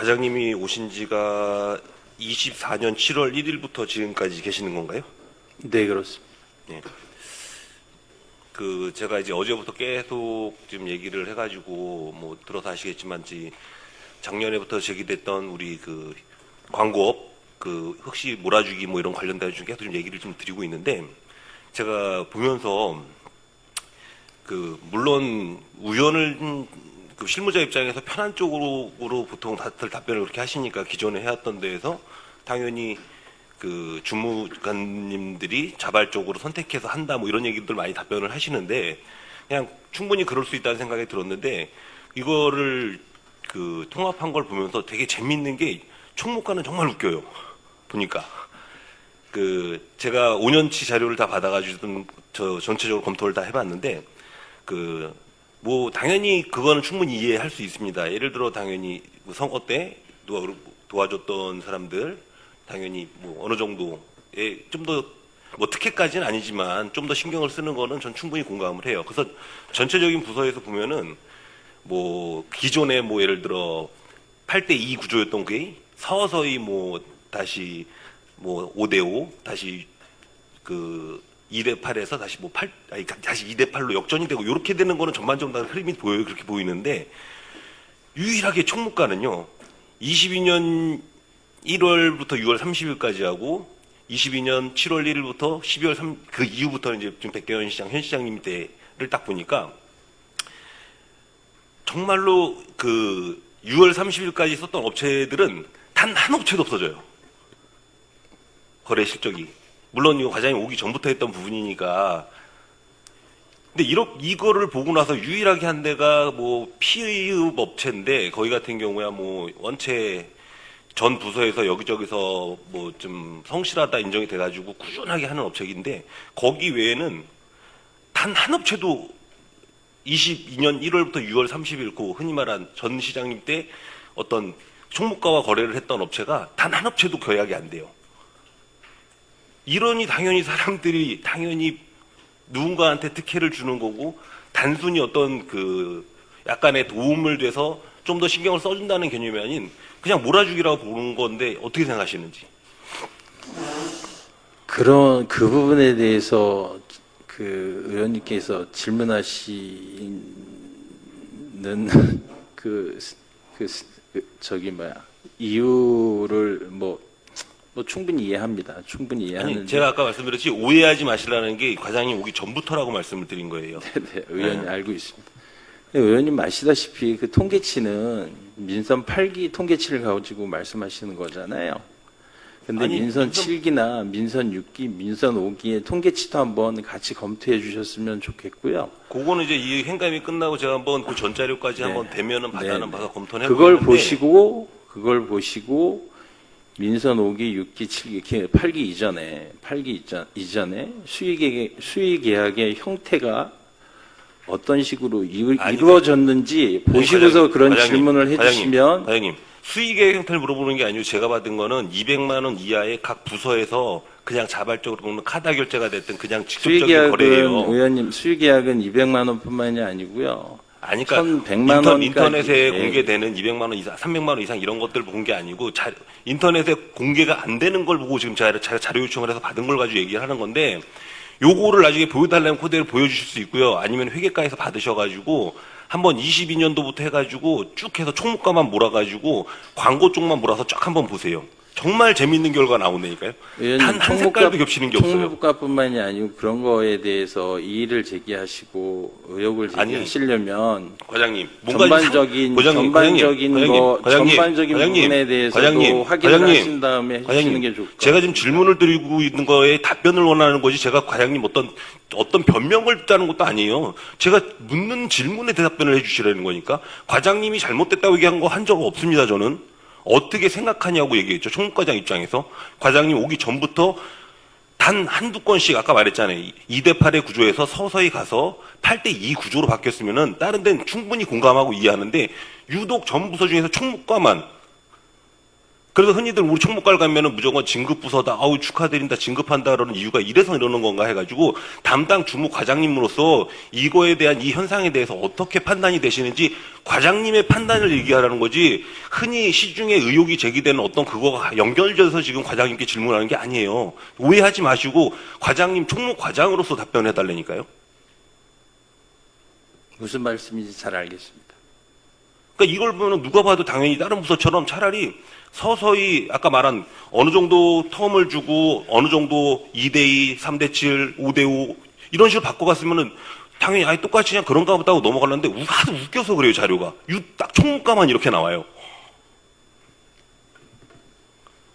과장님이 오신 지가 24년 7월 1일부터 지금까지 계시는 건가요? 네, 그렇습니다. 예. 제가 이제 어제부터 계속 지금 얘기를 해가지고 뭐 들어서 아시겠지만 작년에부터 제기됐던 우리 광고업 흑시 몰아주기 뭐 이런 관련된 중에 계속 좀 얘기를 좀 드리고 있는데, 제가 보면서 물론 우연을 실무자 입장에서 편한 쪽으로 보통 다들 답변을 그렇게 하시니까 기존에 해왔던 데에서 당연히 주무관님들이 자발적으로 선택해서 한다 뭐 이런 얘기들 많이 답변을 하시는데, 그냥 충분히 그럴 수 있다는 생각이 들었는데, 이거를 통합한 걸 보면서 되게 재밌는 게 총무과는 정말 웃겨요. 보니까 제가 5년치 자료를 다 받아가지고 전체적으로 검토를 다 해봤는데, 뭐 당연히 그거는 충분히 이해할 수 있습니다. 예를 들어 당연히 선거 때 도와줬던 사람들 당연히 뭐 어느 정도의 좀 더 뭐 특혜까지는 아니지만 좀 더 신경을 쓰는 거는 전 충분히 공감을 해요. 그래서 전체적인 부서에서 보면은 뭐 기존에 뭐 예를 들어 8대2 구조였던 게 서서히 뭐 다시 뭐 5대5 다시 2대8에서 다시 다시 2대8로 역전이 되고 이렇게 되는 거는 전반적으로 다 흐름이 보여요. 그렇게 보이는데, 유일하게 총무과는요 22년 1월부터 6월 30일까지 하고 22년 7월 1일부터 12월 3 그 이후부터 이제 지금 백경현 시장 현 시장님 때를 딱 보니까 정말로 6월 30일까지 썼던 업체들은 단 한 업체도 없어져요. 거래 실적이. 물론 이거 과장님 오기 전부터 했던 부분이니까. 근데 이거를 보고 나서 유일하게 한 데가 뭐 피의업 업체인데, 거기 같은 경우야 뭐 원체 전 부서에서 여기저기서 뭐 좀 성실하다 인정이 돼가지고 꾸준하게 하는 업체인데, 거기 외에는 단 한 업체도 22년 1월부터 6월 30일 흔히 말한 전 시장님 때 어떤 총무과와 거래를 했던 업체가 단 한 업체도 계약이 안 돼요. 이러니 당연히 사람들이 당연히 누군가한테 특혜를 주는 거고, 단순히 어떤 약간의 도움을 돼서 좀 더 신경을 써준다는 개념이 아닌 그냥 몰아주기라고 보는 건데, 어떻게 생각하시는지? 그 부분에 대해서 의원님께서 질문하시는 이유를 뭐 충분히 이해합니다. 충분히 이해하는데. 아니, 제가 아까 말씀드렸지 오해하지 마시라는 게 과장님 오기 전부터라고 말씀을 드린 거예요. 네, 의원님 알고 있습니다. 의원님 아시다시피 통계치는 민선 8기 통계치를 가지고 말씀하시는 거잖아요. 근데 민선 7기나 민선 6기, 민선 5기의 통계치도 한번 같이 검토해 주셨으면 좋겠고요. 그거는 이제 이 행감이 끝나고 제가 한번 그 전자료까지 한번 되면은 봐서 검토해 그걸 보시고 민선 5기, 6기, 7기, 8기 이전에 수의계약의 형태가 어떤 식으로 이루어졌는지 보시고서 그런 질문을 해주시면. 과장님, 수의계획 형태를 물어보는 게 아니고 제가 받은 거는 200만 원 이하의 각 부서에서 그냥 자발적으로 보면 카드 결제가 됐든 그냥 직접적인 거래예요. 의원님, 수의계약은 200만 원뿐만이 아니고요. 아니, 그러니까 1,100만 원 인터넷에 공개되는 200만 원 이상, 300만 원 이상 이런 것들 본 게 아니고 인터넷에 공개가 안 되는 걸 보고 지금 제가 자료 요청을 해서 받은 걸 가지고 얘기를 하는 건데, 요거를 나중에 보여달라는 코드를 보여주실 수 있고요. 아니면 회계과에서 받으셔가지고 한번 22년도부터 해가지고 쭉 해서 총무과만 몰아가지고 광고 쪽만 몰아서 쫙 한번 보세요. 정말 재밌는 결과 나오네니까요. 단 한 색깔도 겹치는 게 없어요. 총무과뿐만이 아니고 그런 거에 대해서 이의를 제기하시고 의혹을 제기하시려면 과장님, 전반적인 부분에 대해서도 확인을 하신 다음에 해주시는 게 좋을 것 같아요. 제가 지금 질문을 드리고 있는 거에 답변을 원하는 거지, 제가 과장님 어떤 변명을 듣다는 것도 아니에요. 제가 묻는 질문에 대답변을 해주시라는 거니까. 과장님이 잘못됐다고 얘기한 거 한 적 없습니다, 저는. 어떻게 생각하냐고 얘기했죠. 총무과장 입장에서. 과장님 오기 전부터 단 한두 건씩 아까 말했잖아요. 2대8의 구조에서 서서히 가서 8대2 구조로 바뀌었으면은 다른 데는 충분히 공감하고 이해하는데, 유독 전 부서 중에서 총무과만 그래서 흔히들 우리 총무과를 가면은 무조건 진급부서다, 아우 축하드린다, 진급한다 그러는 이유가 이래서 이러는 건가 해가지고 담당 주무 과장님으로서 이거에 대한 이 현상에 대해서 어떻게 판단이 되시는지 과장님의 판단을 얘기하라는 거지, 흔히 시중에 의혹이 제기되는 어떤 그거가 연결돼서 지금 과장님께 질문하는 게 아니에요. 오해하지 마시고 과장님 총무 과장으로서 답변해 달라니까요. 무슨 말씀인지 잘 알겠습니다. 그러니까 이걸 보면 누가 봐도 당연히 다른 부서처럼 차라리 서서히 아까 말한 어느 정도 텀을 주고 어느 정도 2대2, 3대7, 5대5 이런 식으로 바꿔갔으면은 당연히 아예 똑같이 그냥 그런가 보다 하고 넘어가려는데 하도 웃겨서 그래요. 자료가. 딱 총무과만 이렇게 나와요.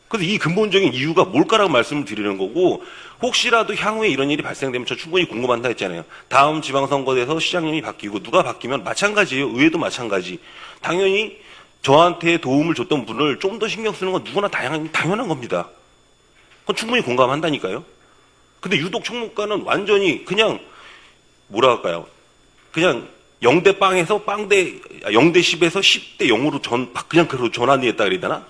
그래서 이 근본적인 이유가 뭘까라고 말씀을 드리는 거고, 혹시라도 향후에 이런 일이 발생되면 저 충분히 궁금한다 했잖아요. 다음 지방선거에서 시장님이 바뀌고 누가 바뀌면 마찬가지예요. 의회도 마찬가지. 당연히 저한테 도움을 줬던 분을 좀 더 신경 쓰는 건 누구나 당연한 겁니다. 그건 충분히 공감한다니까요. 근데 유독 총무과는 완전히 그냥 뭐라 할까요? 그냥 0대 빵에서 0대 10에서 10대 0으로 그냥 그로 전환이 했다 그래야 되나?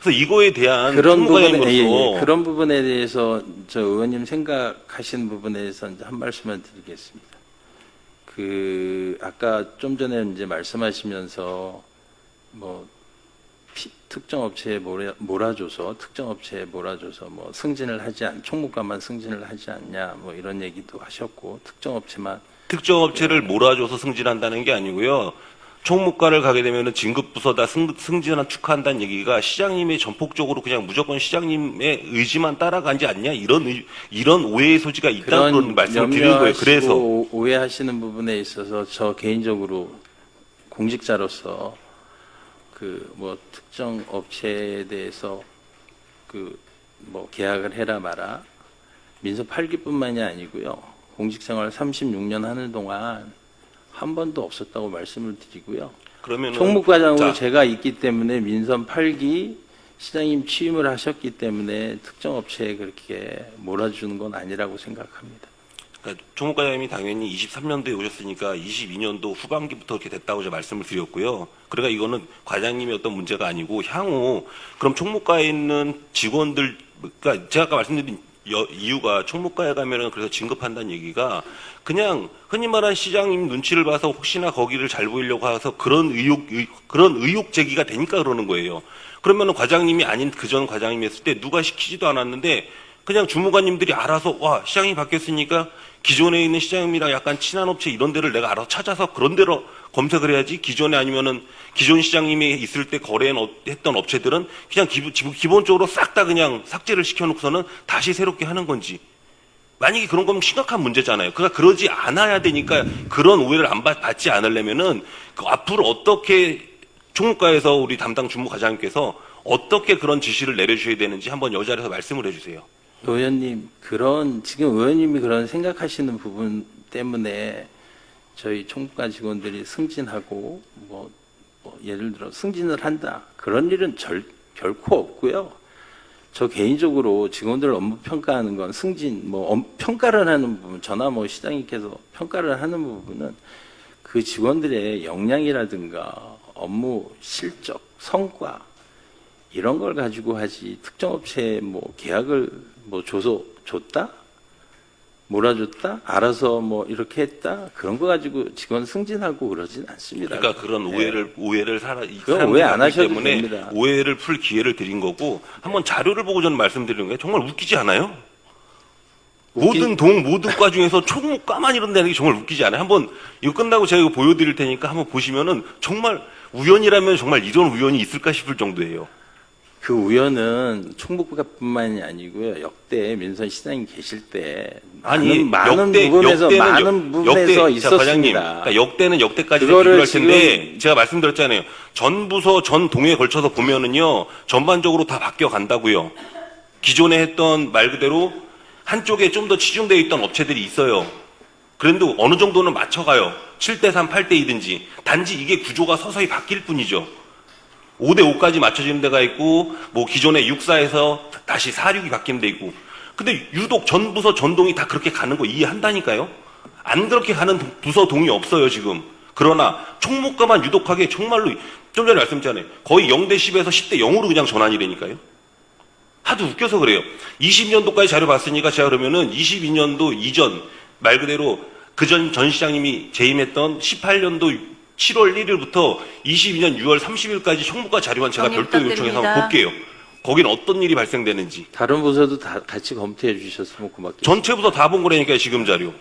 그래서 이거에 대한 그런 총무과장으로서 그런 부분에 대해서 저 의원님 생각하시는 부분에 대해서 이제 한 말씀만 드리겠습니다. 아까 좀 전에 이제 말씀하시면서 뭐 특정 업체에 몰아줘서 뭐 승진을 총무과만 승진을 하지 않냐 뭐 이런 얘기도 하셨고, 특정 업체를 몰아줘서 승진한다는 게 아니고요. 총무과를 가게 되면은 진급부서다 승진한 축하한다는 얘기가 시장님의 전폭적으로 그냥 무조건 시장님의 의지만 따라가지 않냐 이런 오해의 소지가 있다는 그런 말씀을 드리는 거예요. 그래서 오해하시는 부분에 있어서 저 개인적으로 공직자로서 뭐 특정 업체에 대해서 뭐 계약을 해라 마라 민서 8기뿐만이 아니고요. 공직생활 36년 하는 동안 한 번도 없었다고 말씀을 드리고요. 그러면은 총무과장으로 제가 있기 때문에 민선 8기 시장님 취임을 하셨기 때문에 특정 업체에 그렇게 몰아주는 건 아니라고 생각합니다. 그러니까 총무과장님이 당연히 23년도에 오셨으니까 22년도 후반기부터 이렇게 됐다고 제가 말씀을 드렸고요. 그러니까 이거는 과장님의 어떤 문제가 아니고 향후 그럼 총무과에 있는 직원들, 그러니까 제가 아까 말씀드린 이유가 총무과에 가면은 그래서 진급한다는 얘기가 그냥 흔히 말한 시장님 눈치를 봐서 혹시나 거기를 잘 보이려고 해서 그런 의혹 제기가 되니까 그러는 거예요. 그러면은 과장님이 아닌 그전 과장님이 했을 때 누가 시키지도 않았는데 그냥 주무관님들이 알아서 와 시장이 바뀌었으니까 기존에 있는 시장님이랑 약간 친한 업체 이런 데를 내가 알아서 찾아서 그런 데로 검색을 해야지, 기존에 아니면은 기존 시장님이 있을 때 거래했던 업체들은 그냥 기본적으로 싹 다 그냥 삭제를 시켜놓고서는 다시 새롭게 하는 건지. 만약에 그런 거면 심각한 문제잖아요. 그러니까 그러지 않아야 되니까 그런 오해를 받지 않으려면은 앞으로 어떻게 총무과에서 우리 담당 주무과장님께서 어떻게 그런 지시를 내려주셔야 되는지 한번 이 자리에서 말씀을 해주세요. 의원님, 지금 의원님이 그런 생각하시는 부분 때문에 저희 총무과 직원들이 승진하고 뭐 예를 들어 승진을 한다 그런 일은 결코 없고요. 저 개인적으로 직원들 업무 평가하는 건 평가를 하는 부분, 저나 뭐 시장님께서 평가를 하는 부분은 그 직원들의 역량이라든가 업무 실적, 성과 이런 걸 가지고 하지, 특정 업체에 뭐 계약을 줬다? 몰아줬다? 알아서 뭐 이렇게 했다? 그런 거 가지고 직원 승진하고 그러진 않습니다. 그러니까 그런 오해를 그건 오해 안 하셔도 때문에 됩니다. 오해를 풀 기회를 드린 거고, 한번 자료를 보고 저는 말씀드리는 게 정말 웃기지 않아요? 모든 과 중에서 총무과만 이런다는 게 정말 웃기지 않아요? 한번 이거 끝나고 제가 이거 보여드릴 테니까 한번 보시면은 정말 우연이라면 정말 이런 우연이 있을까 싶을 정도예요. 그 우연은 총무과뿐만이 아니고요. 역대 민선 시장님 계실 때 많은 부분에서 있었습니다. 과장님, 그러니까 역대는 역대까지 비교할 텐데 제가 말씀드렸잖아요. 전 부서 전 동에 걸쳐서 보면은요 전반적으로 다 바뀌어 간다고요. 기존에 했던 말 그대로 한쪽에 좀 더 치중되어 있던 업체들이 있어요. 그런데 어느 정도는 맞춰가요. 7대3, 8대2든지. 단지 이게 구조가 서서히 바뀔 뿐이죠. 5대5까지 맞춰지는 데가 있고, 뭐 기존에 6사에서 다시 4, 6이 바뀌는 데 있고. 근데 유독 전 부서 전 동이 다 그렇게 가는 거 이해한다니까요? 안 그렇게 가는 부서 동이 없어요, 지금. 그러나 총무과만 유독하게 정말로 좀 전에 말씀드렸잖아요. 거의 0대 10에서 10대 0으로 그냥 전환이라니까요. 하도 웃겨서 그래요. 20년도까지 자료 봤으니까 제가 그러면은 22년도 이전 말 그대로 그전 전 시장님이 재임했던 18년도 7월 1일부터 22년 6월 30일까지 총무과 자료만 제가 정리 별도로 요청해서 한번 부탁드립니다. 볼게요. 거긴 어떤 일이 발생되는지. 다른 부서도 다 같이 검토해 주셨으면 고맙겠습니다. 전체 부서 다 본 거라니까요, 지금 자료.